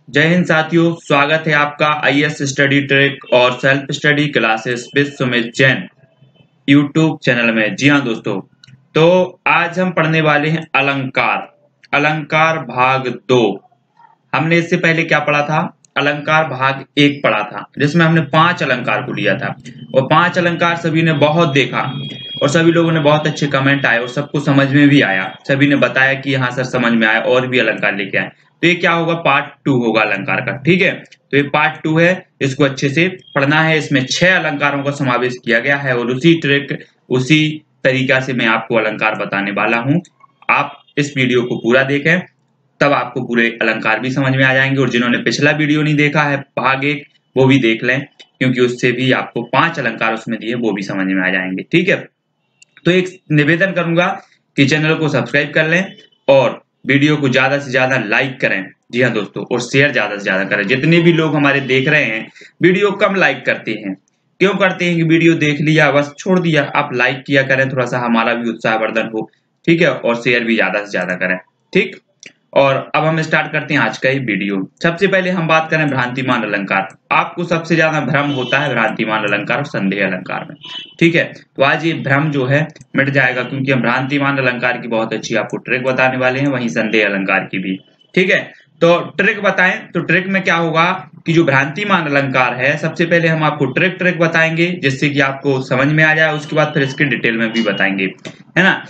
जय हिंद साथियों, स्वागत है आपका आईएएस स्टडी ट्रिक और self study classes with Sumit Jain YouTube channel में। जी हाँ दोस्तों, तो आज हम पढ़ने वाले हैं अलंकार। अलंकार भाग 2। हमने इससे पहले क्या पढ़ा था? अलंकार भाग 1 पढ़ा था, जिसमें हमने 5 अलंकार को लिया था और 5 अलंकार सभी ने बहुत देखा और सभी लोगों ने बहुत अच्छे कमेंट आए और सबको समझ में भी आया। सभी ने बताया कि हाँ सर समझ में आया और भी अलंकार लेके आए। तो ये क्या होगा? पार्ट 2 होगा अलंकार का। ठीक है, तो ये पार्ट 2 है, इसको अच्छे से पढ़ना है। इसमें 6 अलंकारों का समावेश किया गया है और उसी ट्रिक उसी तरीका से मैं आपको अलंकार बताने वाला हूं। आप इस वीडियो को पूरा देखें, तब आपको पूरे अलंकार भी समझ में आ जाएंगे। और जिन्होंने पिछला वीडियो नहीं देखा है भाग 1, वो भी देख लें, क्योंकि उससे भी आपको 5 अलंकार उसमें दिए, वो भी समझ में आ जाएंगे। ठीक है, तो एक निवेदन करूंगा कि चैनल को सब्सक्राइब कर लें और वीडियो को ज्यादा से ज्यादा लाइक करें। जी हाँ दोस्तों, और शेयर ज्यादा से ज्यादा करें। जितने भी लोग हमारे देख रहे हैं, वीडियो कम लाइक करते हैं। क्यों करते हैं? कि वीडियो देख लिया बस छोड़ दिया। आप लाइक किया करें, थोड़ा सा हमारा भी उत्साहवर्धन हो। ठीक है, और शेयर भी ज्यादा से ज्यादा करें। ठीक, और अब हम स्टार्ट करते हैं आज का ये वीडियो। सबसे पहले हम बात करें भ्रांतिमान अलंकार। आपको सबसे ज्यादा भ्रम होता है भ्रांतिमान अलंकार और संदेह अलंकार में। ठीक है, तो आज ये भ्रम जो है मिट जाएगा, क्योंकि हम भ्रांतिमान अलंकार की बहुत अच्छी आपको ट्रिक बताने वाले हैं, वहीं संदेह अलंकार की भी। ठीक है, तो ट्रिक बताएं तो ट्रिक में क्या होगा कि जो भ्रांतिमान अलंकार है, सबसे पहले हम आपको ट्रिक बताएंगे जिससे कि आपको समझ में आ जाए। उसके बाद फिर इसके डिटेल में भी बताएंगे, है ना।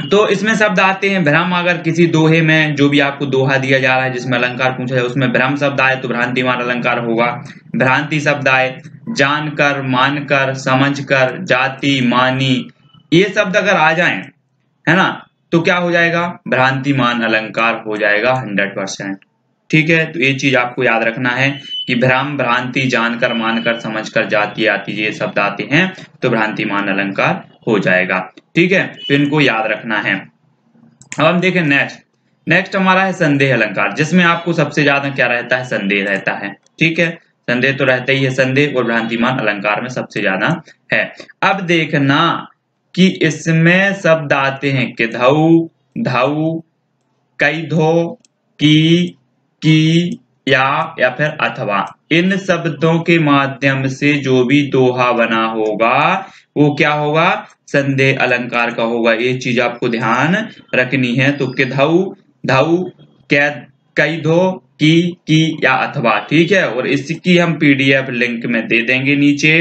तो इसमें शब्द आते हैं भ्रम। अगर किसी दोहे में जो भी आपको दोहा दिया जा रहा है, जिसमें अलंकार पूछा जाए, उसमें भ्रम शब्द आए तो भ्रांतिमान अलंकार होगा। भ्रांति शब्द आए, जानकर, मानकर, समझकर, जाति, मानी, ये शब्द अगर आ जाएं, है ना, तो क्या हो जाएगा? भ्रांतिमान अलंकार हो जाएगा 100%। ठीक है, तो ये चीज आपको याद रखना है कि भ्रम, भ्रांति, जानकर, मानकर, समझकर, जाति आती, ये शब्द आते हैं तो भ्रांतिमान अलंकार हो जाएगा। ठीक है, तो इनको याद रखना है। अब हम देखें नेक्स्ट हमारा है संदेह अलंकार, जिसमें आपको सबसे ज्यादा क्या रहता है? संदेह रहता है। ठीक है, संदेह तो रहता ही है। संदेह और भ्रांतिमान अलंकार में सबसे ज्यादा है। अब देखना कि इसमें शब्द आते हैं किधऊ, धाऊ, कई धो, की या फिर अथवा। इन शब्दों के माध्यम से जो भी दोहा बना होगा वो क्या होगा? संदेह अलंकार का होगा। ये चीज आपको ध्यान रखनी है। तो किधऊ, धाऊ, कई धो, की या अथवा। ठीक है, और इसकी हम पीडीएफ लिंक में दे देंगे नीचे,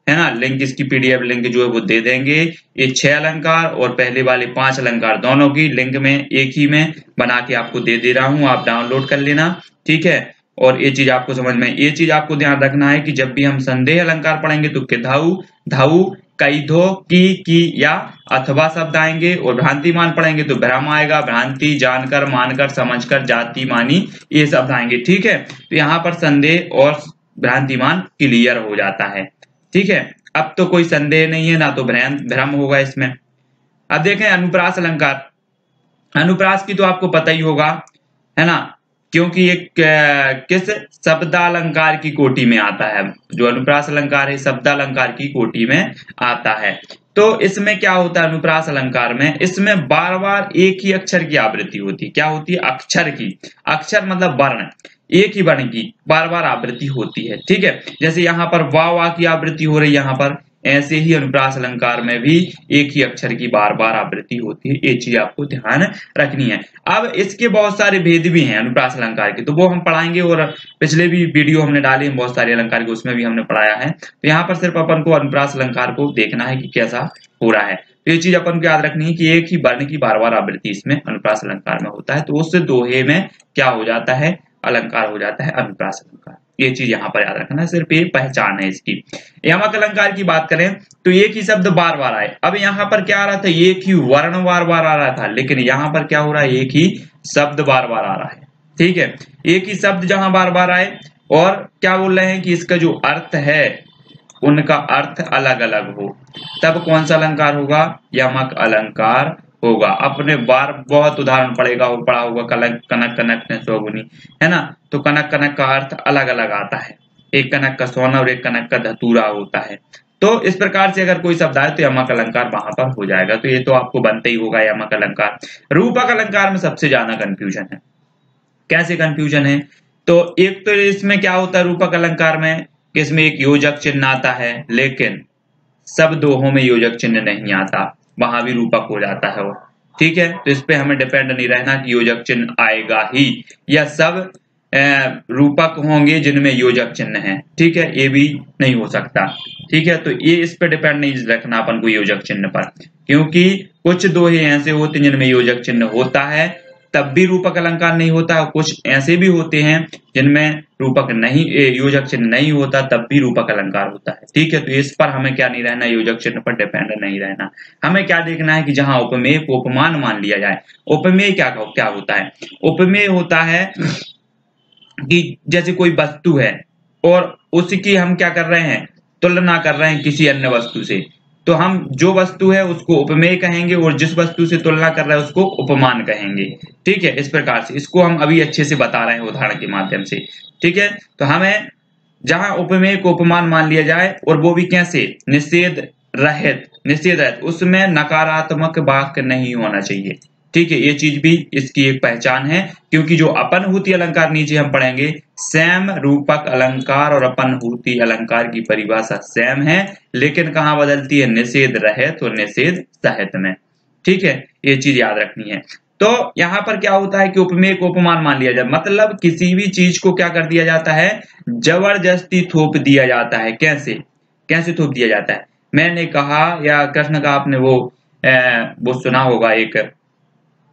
है ना। लिंक, इसकी पीडीएफ लिंक जो है वो दे देंगे। ये 6 अलंकार और पहले वाले 5 अलंकार दोनों की लिंक में एक ही में बना के आपको दे रहा हूं, आप डाउनलोड कर लेना। ठीक है, और ये चीज आपको समझ में, ये चीज आपको ध्यान रखना है कि जब भी हम संदेह अलंकार पढ़ेंगे तो किधाऊ, धाऊ, कई धो, की या अथवा शब्द आएंगे, और भ्रांतिमान पढ़ेंगे तो भ्रम आएगा। भ्रांति, जानकर, मानकर, समझकर, जाति, मानी, ये शब्द आएंगे। ठीक है, तो यहाँ पर संदेह और भ्रांतिमान क्लियर हो जाता है। ठीक है, अब तो कोई संदेह नहीं है, ना तो भ्रम होगा इसमें। अब देखें अनुप्रास अलंकार। अनुप्रास की तो आपको पता ही होगा, है ना, क्योंकि ये किस शब्दालंकार की कोटि में आता है। जो अनुप्रास अलंकार है शब्दालंकार की कोटि में आता है। तो इसमें क्या होता है? अनुप्रास अलंकार में इसमें बार बार एक ही अक्षर की आवृत्ति होती है। क्या होती है? अक्षर की। अक्षर मतलब वर्ण, एक ही वर्ण की बार बार आवृत्ति होती है। ठीक है, जैसे यहाँ पर वा की आवृत्ति हो रही है यहाँ पर, ऐसे ही अनुप्रास अलंकार में भी एक ही अक्षर की बार बार आवृत्ति होती है। ये चीज आपको ध्यान रखनी है। अब इसके बहुत सारे भेद भी हैं अनुप्रास अलंकार के, तो वो हम पढ़ाएंगे। और पिछले भी वीडियो हमने डाले हैं बहुत सारे अलंकार के, उसमें भी हमने पढ़ाया है। तो यहाँ पर सिर्फ अपन को अनुप्रास अलंकार को देखना है कि कैसा हो रहा है। तो ये चीज अपन को याद रखनी है कि एक ही वर्ण की बार बार आवृत्ति इसमें अनुप्रास अलंकार में होता है। तो उससे दोहे में क्या हो जाता है? अलंकार हो जाता है अनुप्रास अलंकार। ये चीज यहाँ पर याद रखना है, सिर्फ ये पहचान है इसकी। यमक अलंकार की बात करें तो एक ही शब्द बार बार आए। अब यहाँ पर क्या आ रहा था? एक ही वर्ण बार बार आ रहा था, लेकिन यहाँ पर क्या हो रहा है? एक ही शब्द बार बार आ रहा है। ठीक है, एक ही शब्द जहां बार बार आए, और क्या बोल रहे हैं कि इसका जो अर्थ है उनका अर्थ अलग अलग हो, तब कौन सा अलंकार होगा? यमक अलंकार होगा। अपने बार बहुत उदाहरण पड़ा होगा कनक कनक ने सौगुनी, है ना। तो कनक का अर्थ अलग अलग आता है। एक कनक का सोना और एक कनक का धतूरा होता है। तो इस प्रकार से अगर कोई शब्द आए तो यमक अलंकार वहां पर हो जाएगा। तो ये तो आपको बनते ही होगा यमक अलंकार। रूपक अलंकार में सबसे ज्यादा कंफ्यूजन है। कैसे कंफ्यूजन है? तो एक तो इसमें क्या होता है रूपक अलंकार में कि इसमें एक योजक चिन्ह आता है, लेकिन सब दोहों में योजक चिन्ह नहीं आता, वहां भी रूपक हो जाता है वो। ठीक है, तो इस पे हमें डिपेंड नहीं रहना कि योजक चिन्ह आएगा ही या सब रूपक होंगे जिनमें योजक चिन्ह है। ठीक है, ये भी नहीं हो सकता। ठीक है, तो ये इस पे डिपेंड नहीं रखना अपन को योजक चिन्ह पर, क्योंकि कुछ दोहे ऐसे होते हैं जिनमें योजक चिन्ह होता है तब भी रूपक अलंकार नहीं होता, और कुछ ऐसे भी होते हैं जिनमें रूपक नहीं योजक चिन्ह नहीं होता तब भी रूपक अलंकार होता है। ठीक है, तो इस पर हमें क्या नहीं रहना, योजक चिन्ह पर डिपेंड नहीं रहना। हमें क्या देखना है कि जहां उपमेय को उपमान मान लिया जाए। उपमेय क्या होता है? उपमेय होता है कि जैसे कोई वस्तु है और उसकी हम क्या कर रहे हैं, तुलना कर रहे हैं किसी अन्य वस्तु से, तो हम जो वस्तु है उसको उपमेय कहेंगे और जिस वस्तु से तुलना कर रहे हैं उसको उपमान कहेंगे। ठीक है, इस प्रकार से इसको हम अभी अच्छे से बता रहे हैं उदाहरण के माध्यम से। ठीक है, तो हमें जहां उपमेय को उपमान मान लिया जाए और वो भी कैसे, निषेध रहित, उसमें नकारात्मक वाक्य नहीं होना चाहिए। ठीक है, ये चीज भी इसकी एक पहचान है, क्योंकि जो अपनहूति अलंकार नीचे हम पढ़ेंगे, सेम रूपक अलंकार और अपनहूति अलंकार की परिभाषा सेम है, लेकिन कहाँ बदलती है, निषेध रहित और निषेध सहित में। ठीक है, ये चीज याद रखनी है। तो यहाँ पर क्या होता है कि उपमेय को उपमान मान लिया जाए, मतलब किसी भी चीज को क्या कर दिया जाता है, जबरदस्ती थोप दिया जाता है। कैसे थोप दिया जाता है? मैंने कहा या कृष्ण का आपने वो सुना होगा, एक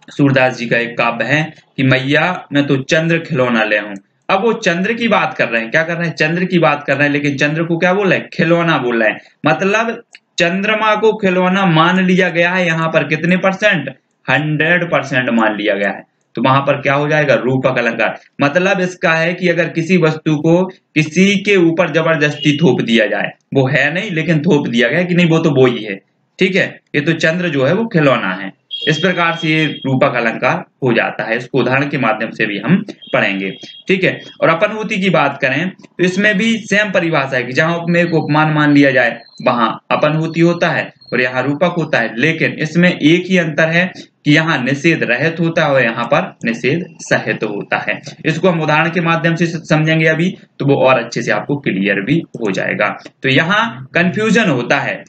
सूरदास जी का एक काव्य है कि मैया मैं तो चंद्र खिलौना ले हूं। अब वो चंद्र की बात कर रहे हैं, क्या कर रहे हैं, चंद्र की बात कर रहे हैं, लेकिन चंद्र को क्या बोल रहे हैं, खिलौना बोल रहे हैं। मतलब चंद्रमा को खिलौना मान लिया गया है, यहाँ पर कितने परसेंट, 100% मान लिया गया है। तो वहां पर क्या हो जाएगा, रूपक अलंकार। मतलब इसका है कि अगर किसी वस्तु को किसी के ऊपर जबरदस्ती थोप दिया जाए, वो है नहीं लेकिन थोप दिया गया कि नहीं वो तो वो ही है। ठीक है, ये तो चंद्र जो है वो खिलौना है। इस प्रकार से ये रूपक अलंकार हो जाता है, इसको उदाहरण के माध्यम से भी हम पढ़ेंगे। ठीक है, और अपनहूति की बात करें तो इसमें भी सेम परिभाषा है कि जहां उपमेय को उपमान मान लिया जाए वहां अपनहूति होता है और यहाँ रूपक होता है, लेकिन इसमें एक ही अंतर है कि यहाँ निषेध रहित होता है और यहाँ पर निषेध सहित होता है। इसको हम उदाहरण के माध्यम से समझेंगे अभी, तो वो और अच्छे से आपको क्लियर भी हो जाएगा। तो यहाँ कंफ्यूजन होता है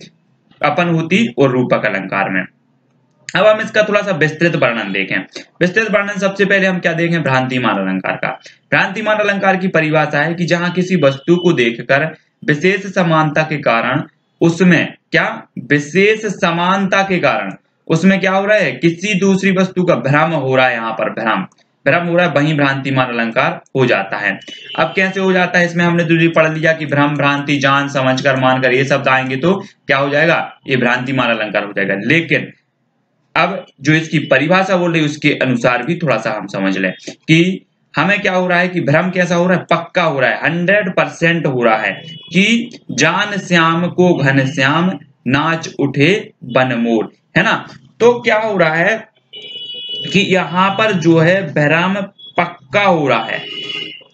अपनहूति और रूपक अलंकार में। अब हम इसका थोड़ा सा विस्तृत वर्णन देखें। विस्तृत वर्णन सबसे पहले हम क्या देखें, भ्रांतिमान अलंकार का। भ्रांतिमान अलंकार की परिभाषा है कि जहां किसी वस्तु को देखकर विशेष समानता के कारण उसमें क्या हो रहा है, किसी दूसरी वस्तु का भ्रम हो रहा है, यहाँ पर भ्रम हो रहा है, वहीं भ्रांतिमान अलंकार हो जाता है। अब कैसे हो जाता है, इसमें हमने दूसरी पढ़ लिया कि भ्रम, भ्रांति, जान, समझकर, मानकर, ये शब्द आएंगे तो क्या हो जाएगा, ये भ्रांतिमान अलंकार हो जाएगा। लेकिन अब जो इसकी परिभाषा बोल रही है उसके अनुसार भी थोड़ा सा हम समझ लें कि हमें क्या हो रहा है कि भ्रम कैसा हो रहा है, पक्का हो रहा है, 100% हो रहा है कि जान श्याम को घनश्याम नाच उठे बनमोर, है ना। तो क्या हो रहा है कि यहाँ पर जो है भ्रम पक्का हो रहा है।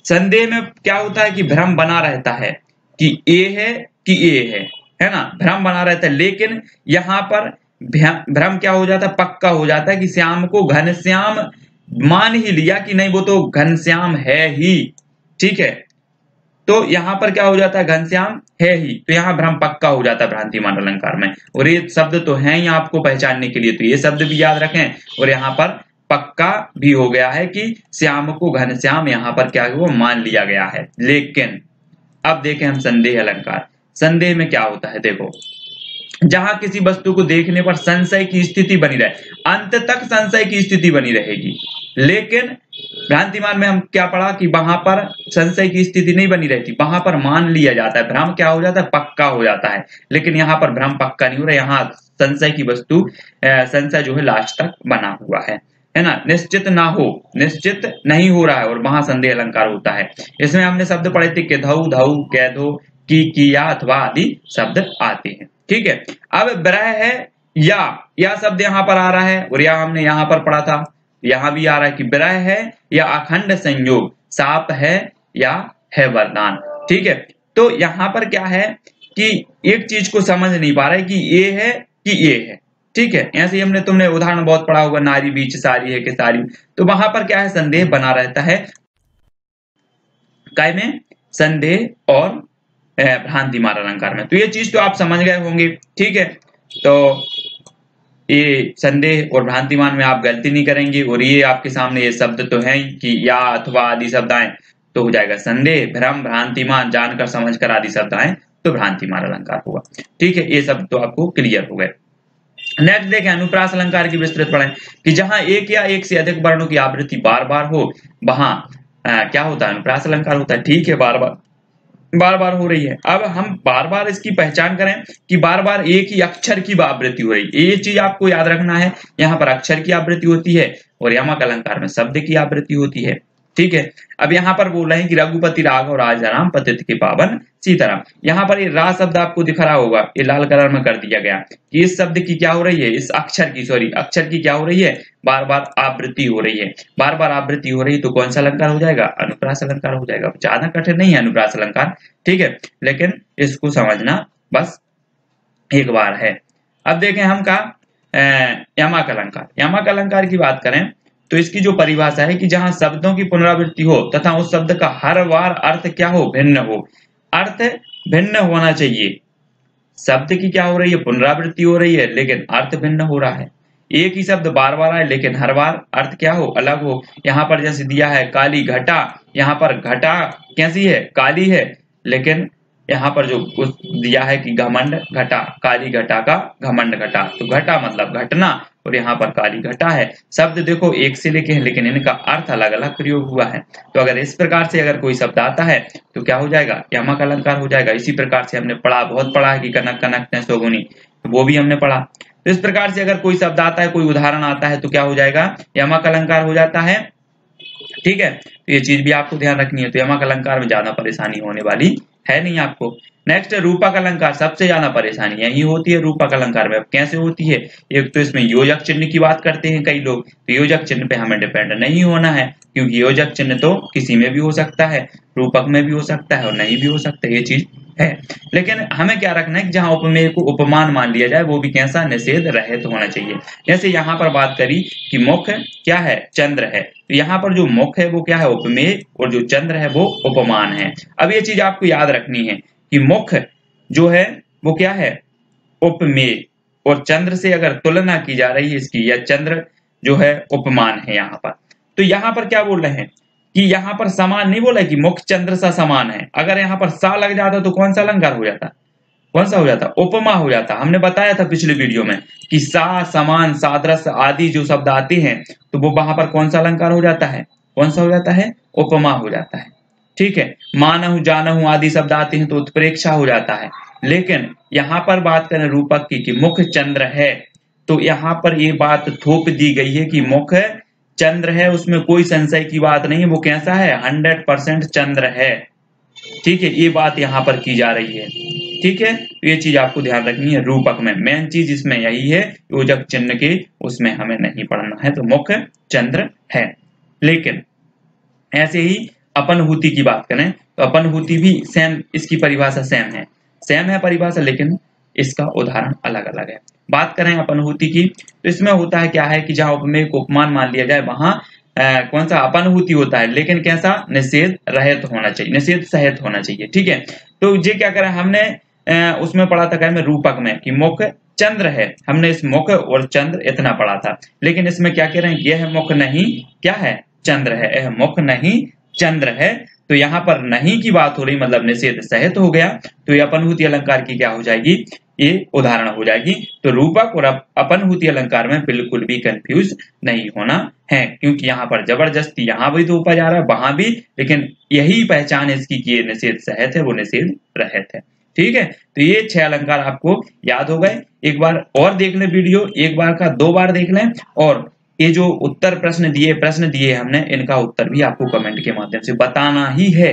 संदेह में क्या होता है कि भ्रम बना रहता है कि ए है कि ए है ना, भ्रम बना रहता है। लेकिन यहाँ पर भ्रम क्या हो जाता है, पक्का हो जाता है कि श्याम को घनश्याम मान ही लिया कि नहीं वो तो घनश्याम है ही। ठीक है, तो यहाँ पर क्या हो जाता है, घनश्याम है ही, तो यहाँ भ्रम पक्का हो जाता है भ्रांतिमान अलंकार में। और ये शब्द तो है ही आपको पहचानने के लिए, तो ये शब्द भी याद रखें। और यहाँ पर पक्का भी हो गया है कि श्याम को घनश्याम यहाँ पर क्या वो मान लिया गया है। लेकिन अब देखें हम संदेह अलंकार। संदेह में क्या होता है, देखो जहां किसी वस्तु को देखने पर संशय की स्थिति बनी रहे, अंत तक संशय की स्थिति बनी रहेगी। लेकिन भ्रांतिमान में हम क्या पढ़ा कि वहां पर संशय की स्थिति नहीं बनी रहती, वहां पर मान लिया जाता है, भ्रम क्या हो जाता है, पक्का हो जाता है। लेकिन यहाँ पर भ्रम पक्का नहीं हो रहा, यहाँ संशय की वस्तु संशय जो है लास्ट तक बना हुआ है ना। निश्चित ना हो, निश्चित नहीं हो रहा है, और वहां संदेह अलंकार होता है। इसमें हमने शब्द पढ़े थे किधऊ, धऊ, कैधो, की, किया अथवा आदि शब्द आते हैं। ठीक है, अब ब्रह है या शब्द यहाँ पर आ रहा है, और या हमने यहाँ पर पढ़ा था, यहाँ भी आ रहा है कि ब्रह है या अखंड संयोग, साप है या है वरदान। ठीक है, तो यहाँ पर क्या है कि एक चीज को समझ नहीं पा रहा है कि ये है कि ये है। ठीक है, ऐसे ही तुमने उदाहरण बहुत पढ़ा होगा, नारी बीच सारी है कि सारी, तो वहां पर क्या है, संदेह बना रहता है। काय में, संदेह और भ्रांतिमान अलंकार में। तो ये चीज तो आप समझ गए होंगे, ठीक है। तो ये संदेह और भ्रांतिमान में आप गलती नहीं करेंगे, और ये आपके सामने ये शब्द तो है कि या, अथवा आदि शब्द आए तो हो जाएगा संदेह, भ्रम, भ्रांतिमान, जानकर समझकर आदि शब्द आए तो भ्रांतिमान अलंकार होगा, ठीक है। ये सब तो आपको क्लियर हो गए। नेक्स्ट देखें, अनुप्रास अलंकार की विस्तृत पढ़ें कि जहां एक या एक से अधिक वर्णों की आवृत्ति बार बार हो, वहां क्या होता है, अनुप्रास अलंकार होता है, ठीक है। बार बार हो रही है। अब हम बार बार इसकी पहचान करें कि बार बार एक ही अक्षर की आवृत्ति हो रही है, ये चीज आपको याद रखना है। यहाँ पर अक्षर की आवृत्ति होती है और यमक अलंकार में शब्द की आवृत्ति होती है, ठीक है। अब यहाँ पर बोल रहे हैं कि रघुपति राघव राजाराम पतित के पावन सीताराम। यहाँ पर ये रा शब्द आपको दिख रहा होगा, ये लाल कलर में कर दिया गया कि इस शब्द की क्या हो रही है, इस अक्षर की क्या हो रही है, बार बार आवृत्ति हो रही है। बार बार आवृत्ति हो रही है तो कौन सा अलंकार हो जाएगा, अनुप्रास अलंकार हो जाएगा। ज्यादा कठिन नहीं है अनुप्रास अलंकार, ठीक है, लेकिन इसको समझना बस एक बार है। अब देखें हम का यमक अलंकार। यमक अलंकार की बात करें तो इसकी जो परिभाषा है कि जहां शब्दों की पुनरावृत्ति हो तथा उस शब्द का हर बार अर्थ क्या हो, भिन्न हो। अर्थ भिन्न होना चाहिए। शब्द की क्या हो रही है, पुनरावृत्ति हो रही है, लेकिन अर्थ भिन्न हो रहा है। एक ही शब्द बार बार आए लेकिन हर बार अर्थ क्या हो, अलग हो। यहाँ पर जैसे दिया है काली घटा, यहाँ पर घटा कैसी है, काली है, लेकिन यहाँ पर जो दिया है कि घमंड घटा, काली घटा का घमंड घटा, तो घटा मतलब घटना और यहाँ पर काली घटा है। शब्द देखो एक से लेके हैं लेकिन इनका अर्थ अलग अलग प्रयोग हुआ है। तो अगर इस प्रकार से अगर कोई शब्द आता है तो क्या हो जाएगा, यमक अलंकार हो जाएगा। इसी प्रकार से हमने बहुत पढ़ा है कि कनक कनक ने सोगुनी, तो वो भी हमने पढ़ा। तो इस प्रकार से अगर कोई शब्द आता है, कोई उदाहरण आता है तो क्या हो जाएगा, यमक अलंकार हो जाता है, ठीक है। तो ये चीज भी आपको ध्यान रखनी है। तो यमक अलंकार में ज्यादा परेशानी होने वाली है नहीं आपको। नेक्स्ट रूपक अलंकार, सबसे ज्यादा परेशानी यही होती है रूपक अलंकार में। अब कैसे होती है, एक तो इसमें योजक चिन्ह की बात करते हैं कई लोग, तो योजक चिन्ह पे हमें डिपेंड नहीं होना है, क्योंकि योजक चिन्ह तो किसी में भी हो सकता है, रूपक में भी हो सकता है और नहीं भी हो सकता है, ये चीज है। लेकिन हमें क्या रखना है कि जहां उपमेय को उपमान मान लिया जाए वो भी कैसा, निषेध रहित होना चाहिए। जैसे यहाँ पर बात करी कि मुख क्या है, चंद्र है, तो यहाँ पर जो मुख है वो क्या है, उपमेय, और जो चंद्र है वो उपमान है। अब ये चीज आपको याद रखनी है कि मुख जो है वो क्या है, उपमेय, और चंद्र से अगर तुलना की जा रही है इसकी, या चंद्र जो है उपमान है यहाँ पर। तो यहाँ पर क्या बोल रहे हैं कि यहाँ पर समान नहीं बोला कि मुख चंद्र सा समान है। अगर यहाँ पर सा लग जाता तो कौन सा अलंकार हो जाता, कौन सा हो जाता, उपमा हो जाता। हमने बताया था पिछले वीडियो में कि सा, समान, सादृश आदि जो शब्द आते हैं तो वो वहां पर कौन सा अलंकार हो जाता है, कौन सा हो जाता है, उपमा हो जाता है, ठीक है। मानहु जानहु आदि शब्द आते हैं तो उत्प्रेक्षा हो जाता है। लेकिन यहाँ पर बात करें रूपक की कि मुख चंद्र है, तो यहाँ पर ये बात थोप दी गई है कि मुख चंद्र है, उसमें कोई संशय की बात नहीं है, वो कैसा है, 100% चंद्र है, ठीक है। ये बात यहाँ पर की जा रही है, ठीक है। तो ये चीज आपको ध्यान रखनी है। रूपक में मेन चीज इसमें यही है, योजक चिन्ह के उसमें हमें नहीं पढ़ना है, तो मुख चंद्र है। लेकिन ऐसे ही अपनहूति की बात करें तो अपनहूति भी सेम, इसकी परिभाषा सेम है परिभाषा, लेकिन इसका उदाहरण अलग अलग है। बात करें अपनहूति की तो इसमें होता है क्या है कि जहां उपमेय को उपमान मान लिया जाए वहां कौन सा अपनहूति होता है, लेकिन कैसा, निषेध रहित होना चाहिए, निषेध सहित होना चाहिए, ठीक है। तो ये क्या करें, हमने उसमें पढ़ा था में रूपक में कि मुख चंद्र है, हमने इस मुख और चंद्र इतना पढ़ा था। लेकिन इसमें क्या कह रहे हैं, यह मुख नहीं क्या है, चंद्र है, यह मुख नहीं चंद्र है। तो यहाँ पर नहीं की बात हो रही, मतलब निषेध सहित हो गया। तो ये अपनहूति अलंकार की क्या हो जाएगी, ये उदाहरण हो जाएगी। तो रूपक और अपनहूति अलंकार में बिल्कुल भी कंफ्यूज नहीं होना है, क्योंकि यहाँ पर जबरदस्ती यहाँ भी थोपा जा रहा है, वहां भी, लेकिन यही पहचान है इसकी कि ये निषेध सहित है, वो निषेध रहित है, ठीक है। तो ये 6 अलंकार आपको याद हो गए। एक बार और देख लें वीडियो, एक बार का 2 बार देख लें, और ये जो उत्तर प्रश्न दिए हमने, इनका उत्तर भी आपको कमेंट के माध्यम से बताना ही है,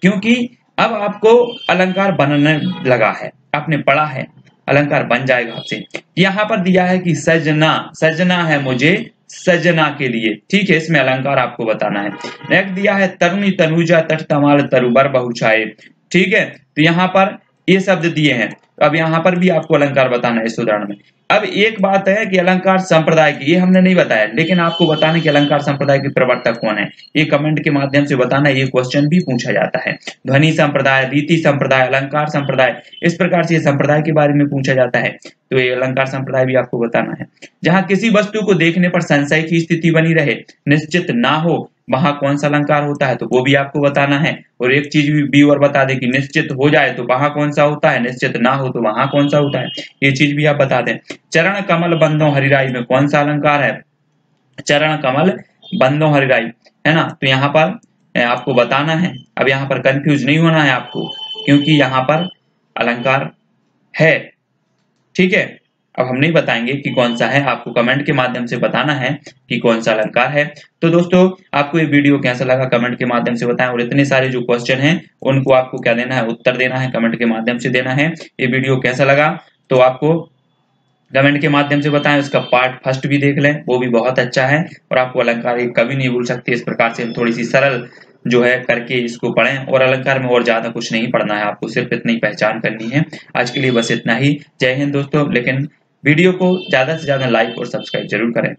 क्योंकि अब आपको अलंकार बनने लगा है, आपने पढ़ा है, अलंकार बन जाएगा आपसे। यहाँ पर दिया है कि सजना, सजना है मुझे सजना के लिए, ठीक है, इसमें अलंकार आपको बताना है। नेक्स्ट दिया है तरुणी तनुजा तट तमाल तरुबर बहुछाए, ठीक है। तो यहाँ पर ये शब्द दिए हैं, अब यहाँ पर भी आपको अलंकार बताना है इस उदाहरण में। अब एक बात है कि अलंकार संप्रदाय की, ये हमने नहीं बताया, लेकिन आपको बताने कि अलंकार संप्रदाय के प्रवर्तक कौन है, ये कमेंट के माध्यम से बताना। ये क्वेश्चन भी पूछा जाता है। ध्वनि संप्रदाय, रीति संप्रदाय, अलंकार संप्रदाय, इस प्रकार से ये संप्रदाय के बारे में पूछा जाता है। तो ये अलंकार संप्रदाय भी आपको बताना है। जहां किसी वस्तु को देखने पर संशय की स्थिति बनी रहे, निश्चित ना हो, वहां कौन सा अलंकार होता है, तो वो भी आपको बताना है। और एक चीज भी और बता दे कि निश्चित हो जाए तो वहां कौन सा होता है, निश्चित ना हो तो वहां कौन सा होता है, ये चीज भी आप बता दें। चरण कमल बंदो हरिराई में कौन सा अलंकार है, चरण कमल बंदो हरिराई, है ना। तो यहाँ पर आपको बताना है। अब यहाँ पर कंफ्यूज नहीं होना है आपको, क्योंकि यहाँ पर अलंकार है, ठीक है। अब हम नहीं बताएंगे कि कौन सा है, आपको कमेंट के माध्यम से बताना है कि कौन सा अलंकार है। तो दोस्तों, आपको ये वीडियो कैसा लगा कमेंट के माध्यम से बताएं, और इतने सारे जो क्वेश्चन हैं उनको आपको क्या देना है, उत्तर देना है, कमेंट के माध्यम से देना है। ये वीडियो कैसा लगा तो आपको कमेंट के माध्यम से बताएं। उसका पार्ट फर्स्ट भी देख लें, वो भी बहुत अच्छा है, और आपको अलंकार एक कभी नहीं भूल सकते। इस प्रकार से हम थोड़ी सी सरल जो है करके इसको पढ़ें, और अलंकार में और ज्यादा कुछ नहीं पढ़ना है आपको, सिर्फ इतनी पहचान करनी है। आज के लिए बस इतना ही। जय हिंद दोस्तों। लेकिन वीडियो को ज्यादा से ज्यादा लाइक और सब्सक्राइब जरूर करें।